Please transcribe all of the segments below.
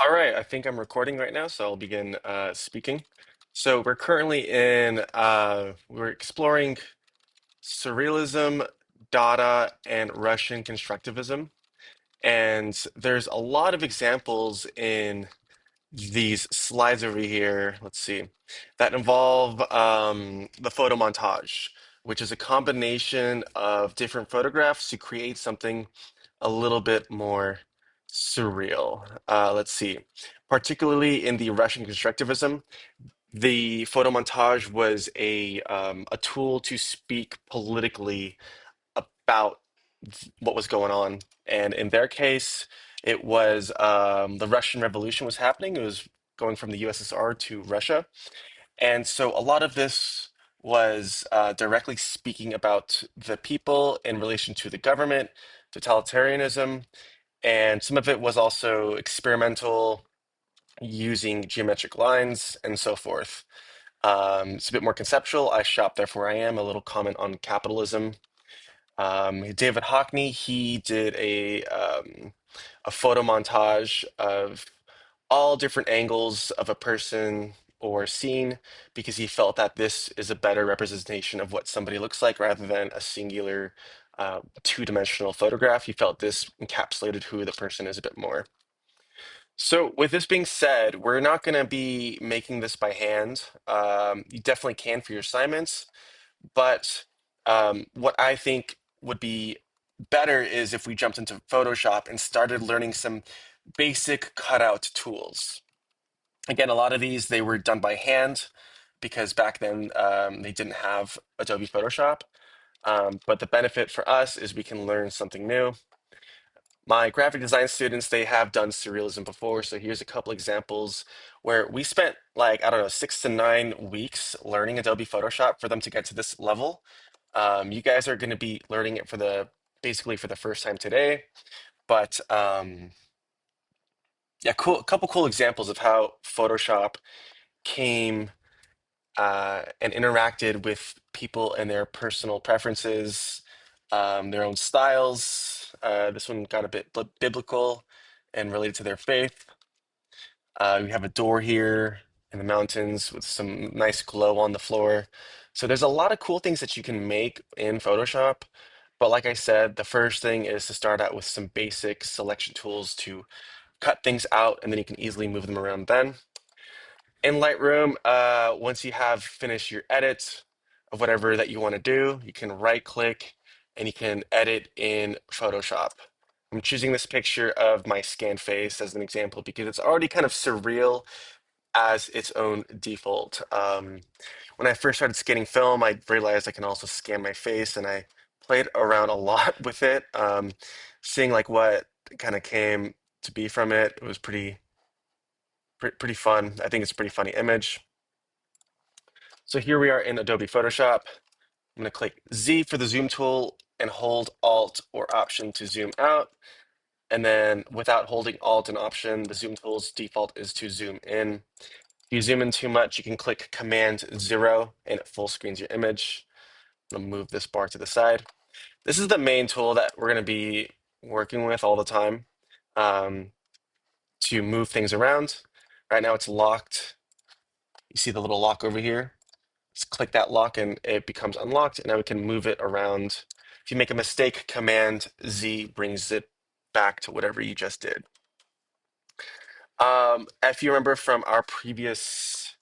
All right, I think I'm recording right now, so I'll begin speaking. So we're currently we're exploring Surrealism, Dada, and Russian constructivism. And there's a lot of examples in these slides over here, let's see, that involve the photomontage, which is a combination of different photographs to create something a little bit more surreal. Let's see. Particularly in the Russian constructivism, the photomontage was a tool to speak politically about what was going on. And in their case, it was the Russian Revolution was happening. It was going from the USSR to Russia. And so a lot of this was directly speaking about the people in relation to the government, totalitarianism, and some of it was also experimental using geometric lines and so forth. It's a bit more conceptual. I shop, therefore I am. A little comment on capitalism. David Hockney, he did a photo montage of all different angles of a person or scene because he felt that this is a better representation of what somebody looks like rather than a singular two-dimensional photograph. He felt this encapsulated who the person is a bit more. So, with this being said, we're not going to be making this by hand. You definitely can for your assignments, but what I think would be better is if we jumped into Photoshop and started learning some basic cutout tools. Again, a lot of these they were done by hand because back then they didn't have Adobe Photoshop. But the benefit for us is we can learn something new. My graphic design students, they have done surrealism before, so here's a couple examples where we spent like, I don't know, 6 to 9 weeks learning Adobe Photoshop for them to get to this level. You guys are going to be learning it for the basically for the first time today, but yeah, cool. A couple cool examples of how Photoshop came and interacted with people and their personal preferences, their own styles. This one got a bit biblical and related to their faith. We have a door here in the mountains with some nice glow on the floor. So there's a lot of cool things that you can make in Photoshop. But like I said, the first thing is to start out with some basic selection tools to cut things out, and then you can easily move them around then. In Lightroom, once you have finished your edit of whatever that you want to do, you can right click and you can edit in Photoshop. I'm choosing this picture of my scanned face as an example because it's already kind of surreal as its own default. When I first started scanning film, I realized I can also scan my face, and I played around a lot with it, seeing like what kind of came to be from it. It was pretty fun. I think it's a pretty funny image. So here we are in Adobe Photoshop. I'm going to click Z for the zoom tool and hold Alt or Option to zoom out. And then without holding Alt and Option, the zoom tool's default is to zoom in. If you zoom in too much, you can click Command 0 and it full screens your image. I'm going to move this bar to the side. This is the main tool that we're going to be working with all the time um, to move things around. Right now it's locked. You see the little lock over here? Just click that lock and it becomes unlocked, and now we can move it around. If you make a mistake, Command Z brings it back to whatever you just did. If you remember from our previous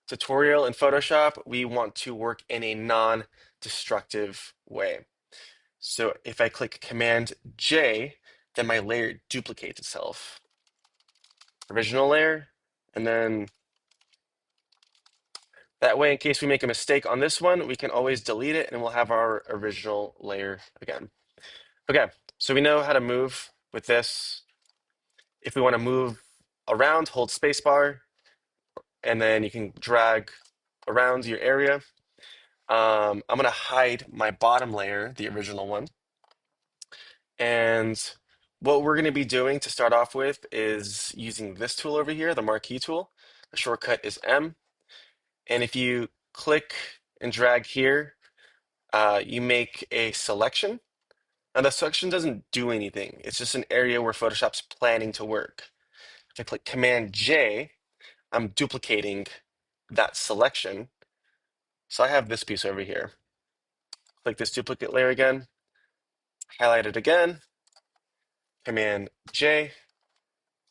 tutorial in Photoshop, we want to work in a non-destructive way. So if I click Command J, then my layer duplicates itself. Original layer, and then that way, in case we make a mistake on this one, we can always delete it and we'll have our original layer again. Okay, so we know how to move with this. If we want to move around, hold spacebar, and then you can drag around your area. I'm going to hide my bottom layer, the original one. And what we're going to be doing to start off with is using this tool over here, the marquee tool. The shortcut is M. And if you click and drag here, you make a selection. Now the selection doesn't do anything. It's just an area where Photoshop's planning to work. If I click Command J, I'm duplicating that selection. So I have this piece over here. Click this duplicate layer again, highlight it again, Command J,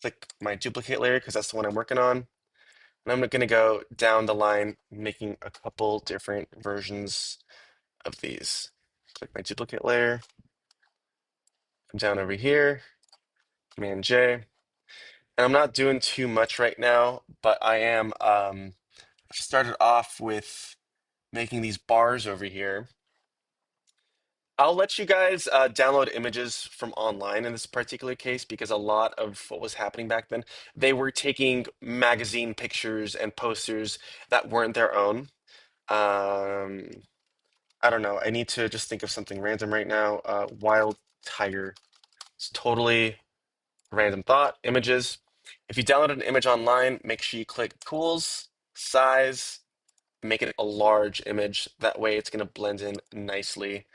click my duplicate layer because that's the one I'm working on. And I'm going to go down the line, making a couple different versions of these. Click my duplicate layer, come down over here, Command J. And I'm not doing too much right now, but I am started off with making these bars over here. I'll let you guys download images from online in this particular case because a lot of what was happening back then, they were taking magazine pictures and posters that weren't their own. Um, I don't know. I need to just think of something random right now. Wild tiger. It's totally random thought. Images. If you download an image online, make sure you click Tools, Size, make it a large image. That way it's going to blend in nicely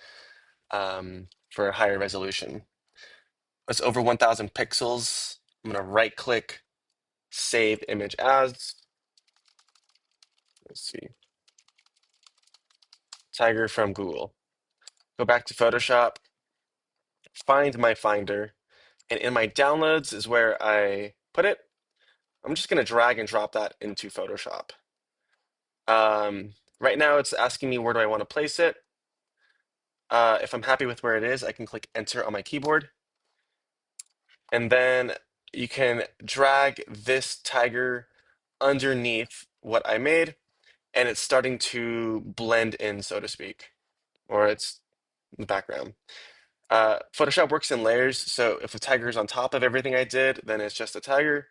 for a higher resolution. It's over 1000 pixels. I'm going to right click, save image as. Let's see. Tiger from Google. Go back to Photoshop, find my Finder, and in my downloads is where I put it. I'm just going to drag and drop that into Photoshop. Right now it's asking me where do I want to place it. If I'm happy with where it is, I can click enter on my keyboard. And then you can drag this tiger underneath what I made, and it's starting to blend in, so to speak, or it's in the background. Photoshop works in layers, so if a tiger is on top of everything I did, then it's just a tiger,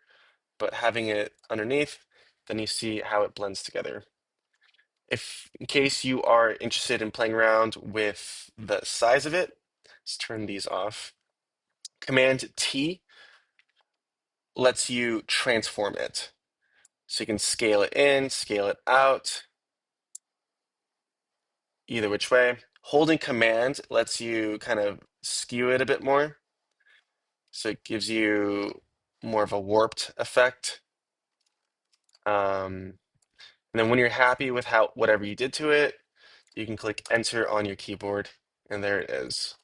but having it underneath, then you see how it blends together. If, in case you are interested in playing around with the size of it, let's turn these off. Command T lets you transform it. So you can scale it in, scale it out, either which way. Holding Command lets you kind of skew it a bit more. So it gives you more of a warped effect. And then when you're happy with how whatever you did to it, you can click Enter on your keyboard, and there it is.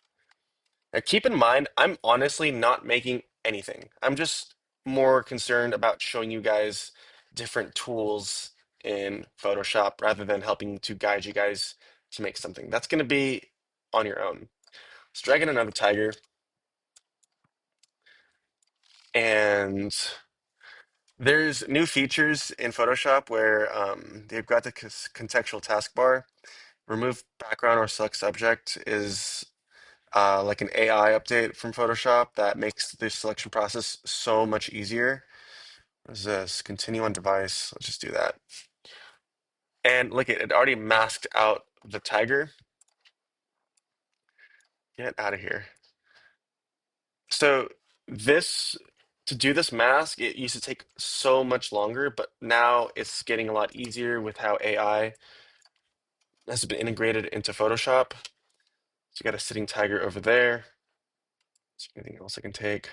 Now, keep in mind, I'm honestly not making anything. I'm just more concerned about showing you guys different tools in Photoshop rather than helping to guide you guys to make something. That's going to be on your own. Let's drag in another tiger. And there's new features in Photoshop where they've got the contextual taskbar. Remove background or select subject is like an AI update from Photoshop that makes the selection process so much easier. What is this? Continue on device. Let's just do that. And look, it already masked out the tiger. Get out of here. So this, to do this mask, it used to take so much longer, but now it's getting a lot easier with how AI has been integrated into Photoshop. So you got a sitting tiger over there. Is there anything else I can take?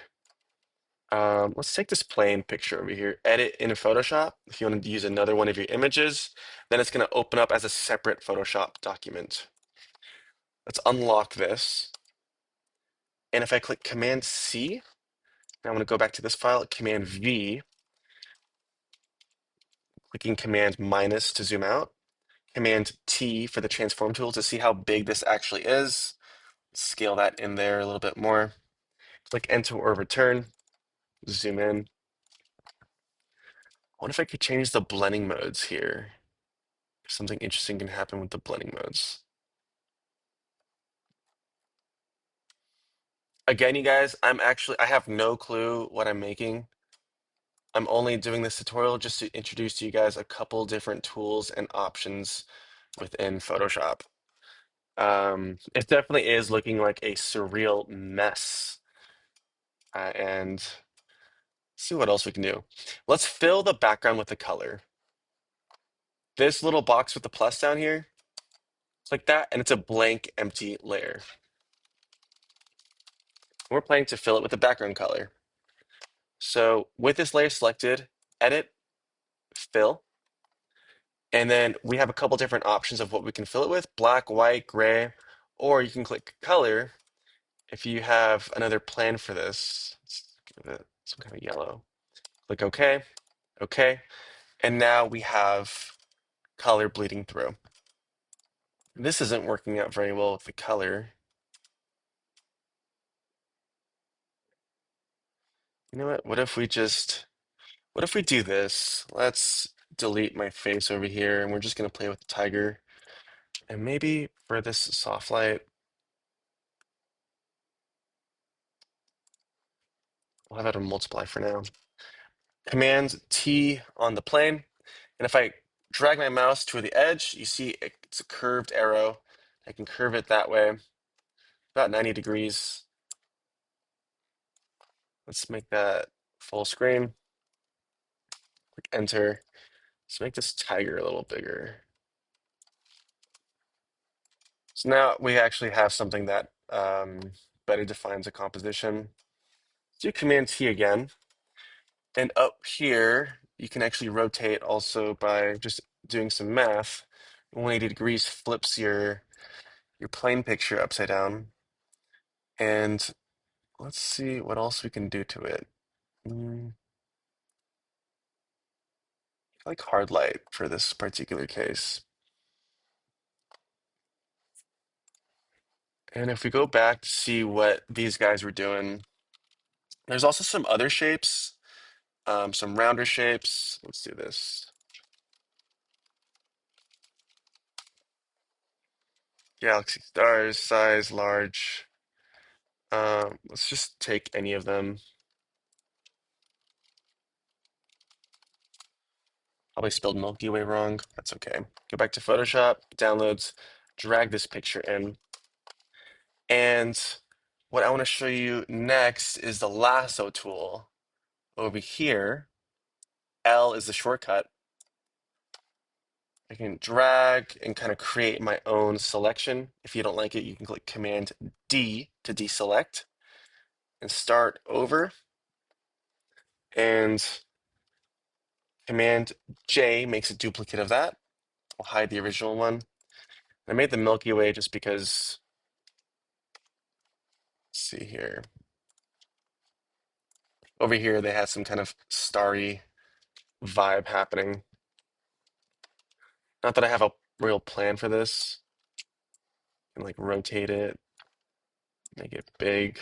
Let's take this plain picture over here. Edit in Photoshop. If you want to use another one of your images, then it's going to open up as a separate Photoshop document. Let's unlock this. And if I click Command C, now I'm going to go back to this file, Command V, clicking Command minus to zoom out, Command T for the transform tool to see how big this actually is. Scale that in there a little bit more. Click Enter or Return, zoom in. I wonder if I could change the blending modes here. Something interesting can happen with the blending modes. Again, you guys, I have no clue what I'm making. I'm only doing this tutorial just to introduce to you guys a couple different tools and options within Photoshop. It definitely is looking like a surreal mess. And see what else we can do. Let's fill the background with the color. This little box with the plus down here, click that, and it's a blank, empty layer. We're planning to fill it with the background color. So with this layer selected, edit, fill, and then we have a couple different options of what we can fill it with, black, white, gray, or you can click color if you have another plan for this. Let's give it some kind of yellow. Click OK, OK, and now we have color bleeding through. This isn't working out very well with the color. You know what? What if we do this? Let's delete my face over here and we're just gonna play with the tiger. And maybe for this soft light, we'll have it on multiply for now. Command T on the plane. And if I drag my mouse to the edge, you see it's a curved arrow. I can curve it that way, about 90 degrees. Let's make that full screen. Click enter. Let's make this tiger a little bigger. So now we actually have something that better defines a composition. Do Command T again. And up here, you can actually rotate also by just doing some math. 180 degrees flips your plane picture upside down. And let's see what else we can do to it. I like hard light for this particular case. And if we go back to see what these guys were doing, there's also some other shapes, some rounder shapes. Let's do this. Galaxy stars, size, large. Let's just take any of them. Probably spelled Milky Way wrong. That's okay. Go back to Photoshop, downloads, drag this picture in. And what I want to show you next is the lasso tool. Over here, L is the shortcut. I can drag and kind of create my own selection. If you don't like it, you can click Command D to deselect and start over. And Command J makes a duplicate of that. I'll hide the original one. I made the Milky Way just because, let's see here. Over here, they had some kind of starry vibe happening. Not that I have a real plan for this. And like rotate it, make it big.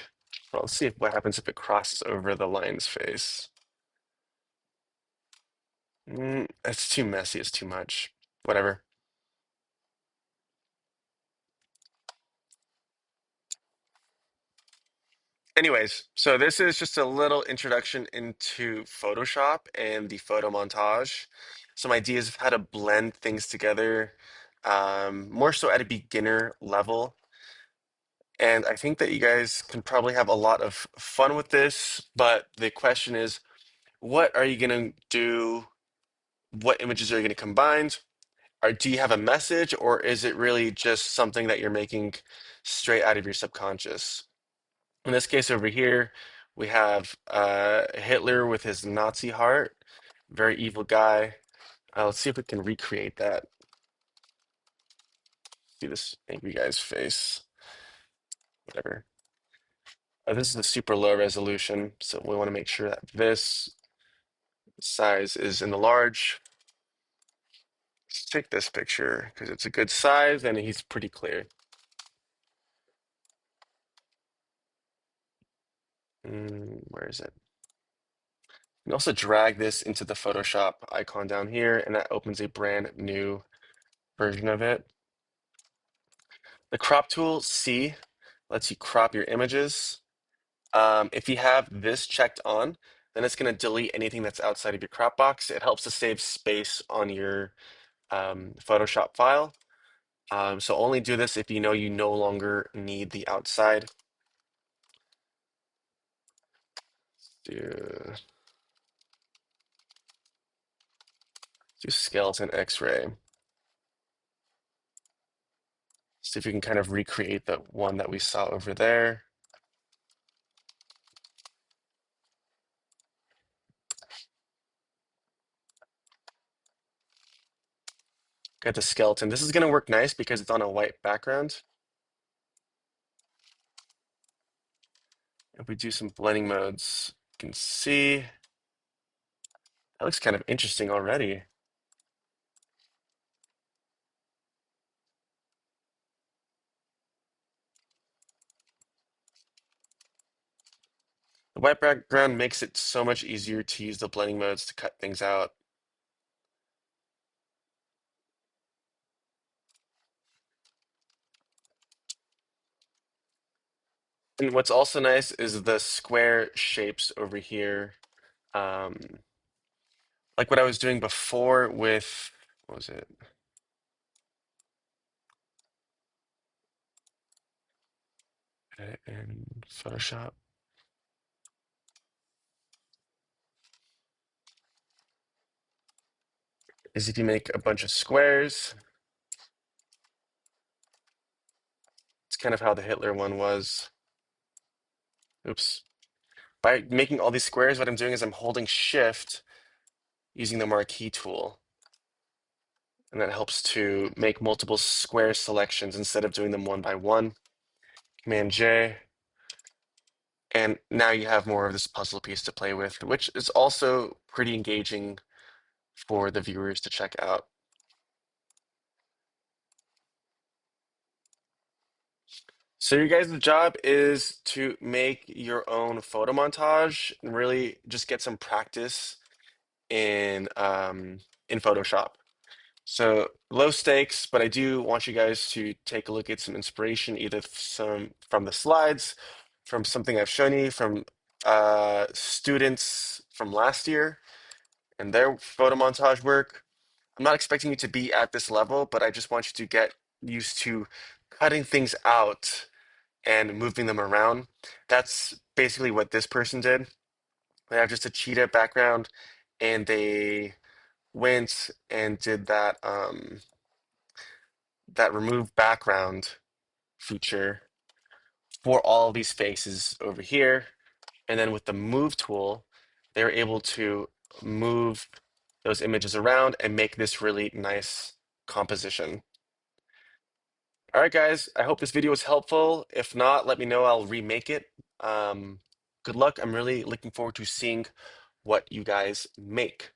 Well, let's see what happens if it crosses over the lion's face. It's too messy, it's too much. Whatever. Anyways, so this is just a little introduction into Photoshop and the photo montage. Some ideas of how to blend things together, more so at a beginner level. And I think that you guys can probably have a lot of fun with this, but the question is, what are you going to do? What images are you going to combine? Or do you have a message, or is it really just something that you're making straight out of your subconscious? In this case over here, we have Hitler with his Nazi heart, very evil guy. Let's see if we can recreate that. See this angry guy's face, whatever. This is a super low resolution, so we want to make sure that this size is in the large. Let's take this picture because it's a good size and he's pretty clear. Where is it? You can also drag this into the Photoshop icon down here, and that opens a brand new version of it. The crop tool, C, lets you crop your images. If you have this checked on, then it's going to delete anything that's outside of your crop box. It helps to save space on your Photoshop file. So only do this if you know you no longer need the outside. Do skeleton X-ray. See if you can kind of recreate the one that we saw over there. Got the skeleton. This is going to work nice because it's on a white background. If we do some blending modes, you can see that looks kind of interesting already. The white background makes it so much easier to use the blending modes to cut things out. And what's also nice is the square shapes over here. Um, like what I was doing before with, what was it? Edit in Photoshop. Is if you make a bunch of squares, it's kind of how the Hitler one was. Oops. By making all these squares, what I'm doing is I'm holding Shift using the marquee tool. And that helps to make multiple square selections instead of doing them one by one. Command J. And now you have more of this puzzle piece to play with, which is also pretty engaging for the viewers to check out. So your guys' job is to make your own photo montage and really just get some practice in Photoshop. So low stakes, but I do want you guys to take a look at some inspiration, either some from the slides, from something I've shown you, from students from last year and their photo montage work. I'm not expecting you to be at this level, but I just want you to get used to cutting things out and moving them around. That's basically what this person did. They have just a cheetah background, and they went and did that remove background feature for all of these faces over here. And then with the move tool, they're able to move those images around and make this really nice composition. All right, guys, I hope this video was helpful. If not, let me know. I'll remake it. Good luck. I'm really looking forward to seeing what you guys make.